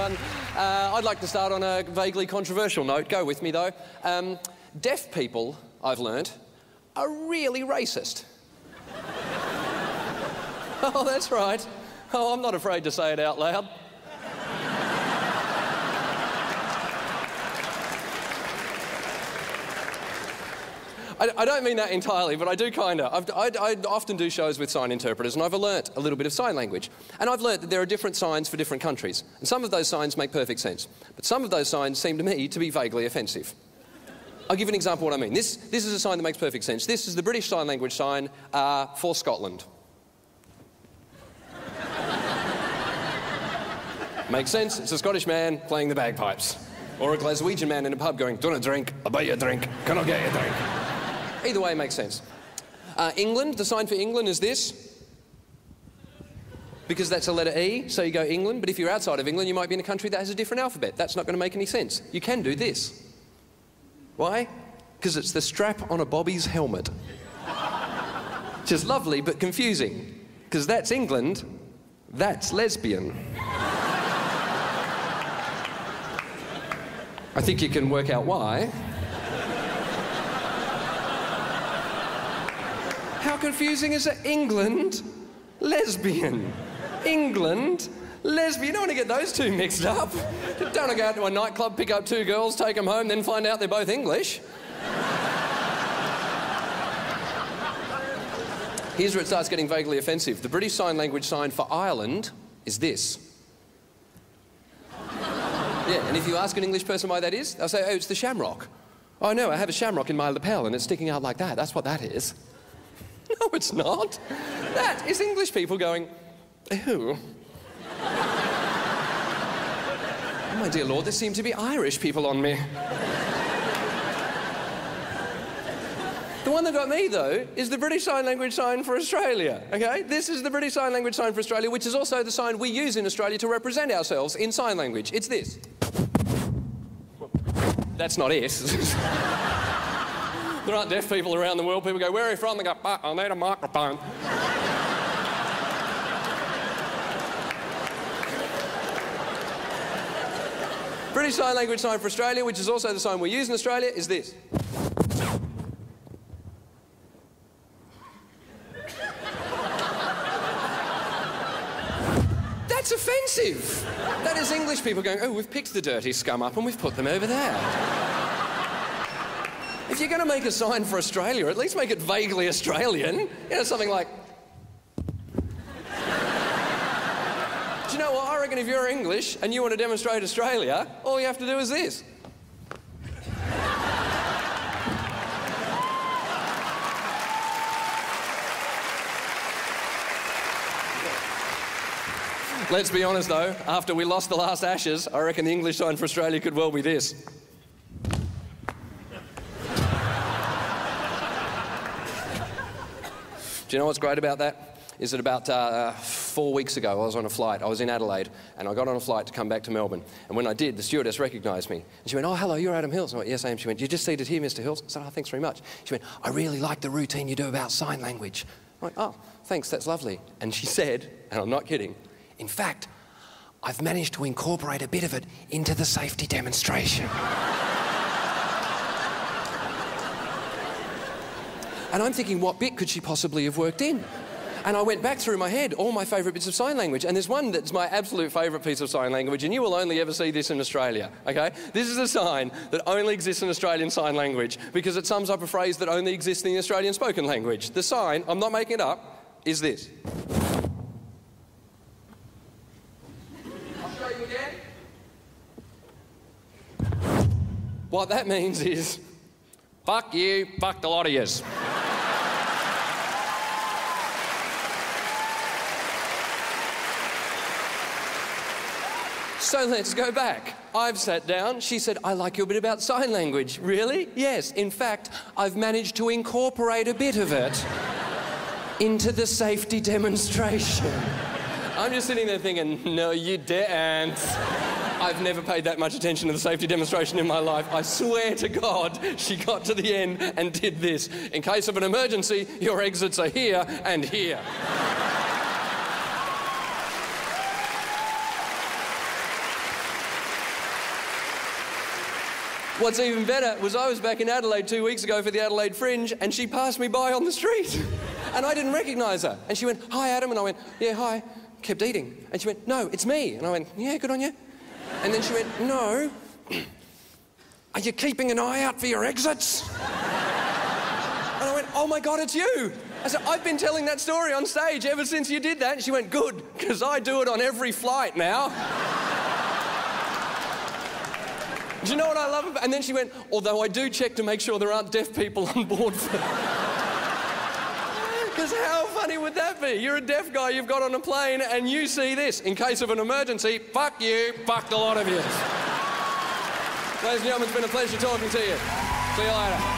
everyone. I'd like to start on a vaguely controversial note. Go with me, though. Deaf people, I've learnt, are really racist. Oh, that's right. Oh, I'm not afraid to say it out loud. I don't mean that entirely, but I do kind of. I often do shows with sign interpreters, and I've learnt a little bit of sign language. And I've learnt that there are different signs for different countries. And some of those signs make perfect sense. But some of those signs seem to me to be vaguely offensive. I'll give an example of what I mean. This is a sign that makes perfect sense. This is the British Sign Language sign for Scotland. Makes sense. It's a Scottish man playing the bagpipes. Or a Glaswegian man in a pub going, "Do a drink, I'll buy you a drink, can I get you a drink?" Either way, it makes sense. England, the sign for England is this. Because that's a letter E, so you go England. But if you're outside of England, you might be in a country that has a different alphabet. That's not going to make any sense. You can do this. Why? Because it's the strap on a Bobby's helmet. Which is lovely, but confusing. Because that's England, that's lesbian. I think you can work out why. How confusing is it? England, lesbian. England, lesbian. You don't want to get those two mixed up. You don't want to go out to a nightclub, pick up two girls, take them home, then find out they're both English. Here's where it starts getting vaguely offensive. The British Sign Language sign for Ireland is this. Yeah, and if you ask an English person why that is, they'll say, "Oh, it's the shamrock." "Oh, no, I have a shamrock in my lapel and it's sticking out like that. That's what that is." No, it's not. That is English people going, "Ew." Oh, my dear Lord, there seem to be Irish people on me. The one that got me, though, is the British Sign Language sign for Australia, OK? This is the British Sign Language sign for Australia, which is also the sign we use in Australia to represent ourselves in sign language. It's this. That's not it. There aren't deaf people around the world. People go, "Where are you from?" They go, "I need a microphone." British Sign Language sign for Australia, which is also the sign we use in Australia, is this. That's offensive. That is English people going, "Oh, we've picked the dirty scum up and we've put them over there." If you're going to make a sign for Australia, at least make it vaguely Australian. You know, something like... Do you know what? I reckon if you're English and you want to demonstrate Australia, all you have to do is this. Let's be honest, though, after we lost the last Ashes, I reckon the English sign for Australia could well be this. Do you know what's great about that? Is that about 4 weeks ago, I was on a flight. I was in Adelaide, and I got on a flight to come back to Melbourne. And when I did, the stewardess recognised me. And she went, "Oh, hello, you're Adam Hills." I went, "Yes, I am." She went, "You just seated here, Mr. Hills?" I said, "Oh, thanks very much." She went, "I really like the routine you do about sign language." I went, "Oh, thanks, that's lovely." And she said, and I'm not kidding, "In fact, I've managed to incorporate a bit of it into the safety demonstration." And I'm thinking, what bit could she possibly have worked in? And I went back through my head all my favourite bits of sign language, and there's one that's my absolute favourite piece of sign language, and you will only ever see this in Australia, OK? This is a sign that only exists in Australian Sign Language because it sums up a phrase that only exists in the Australian spoken language. The sign, I'm not making it up, is this. I'll show you again. What that means is, fuck you, fuck the lot of yous. So let's go back. I've sat down. She said, "I like your bit about sign language." Really? Yes. In fact, I've managed to incorporate a bit of it into the safety demonstration. I'm just sitting there thinking, no, you didn't. I've never paid that much attention to the safety demonstration in my life. I swear to God, she got to the end and did this. "In case of an emergency, your exits are here and here." What's even better was I was back in Adelaide 2 weeks ago for the Adelaide Fringe, and she passed me by on the street. And I didn't recognise her. And she went, "Hi, Adam." And I went, "Yeah, hi." Kept eating. And she went, "No, it's me." And I went, "Yeah, good on you." And then she went, "No. Are you keeping an eye out for your exits?" And I went, "Oh my God, it's you." I said, "I've been telling that story on stage ever since you did that." And she went, "Good, because I do it on every flight now." Do you know what I love about it? And then she went, "Although I do check to make sure there aren't deaf people on board for..." Because how funny would that be? You're a deaf guy you've got on a plane and you see this. In case of an emergency, fuck you, fucked a lot of you. Ladies and gentlemen, it's been a pleasure talking to you. See you later.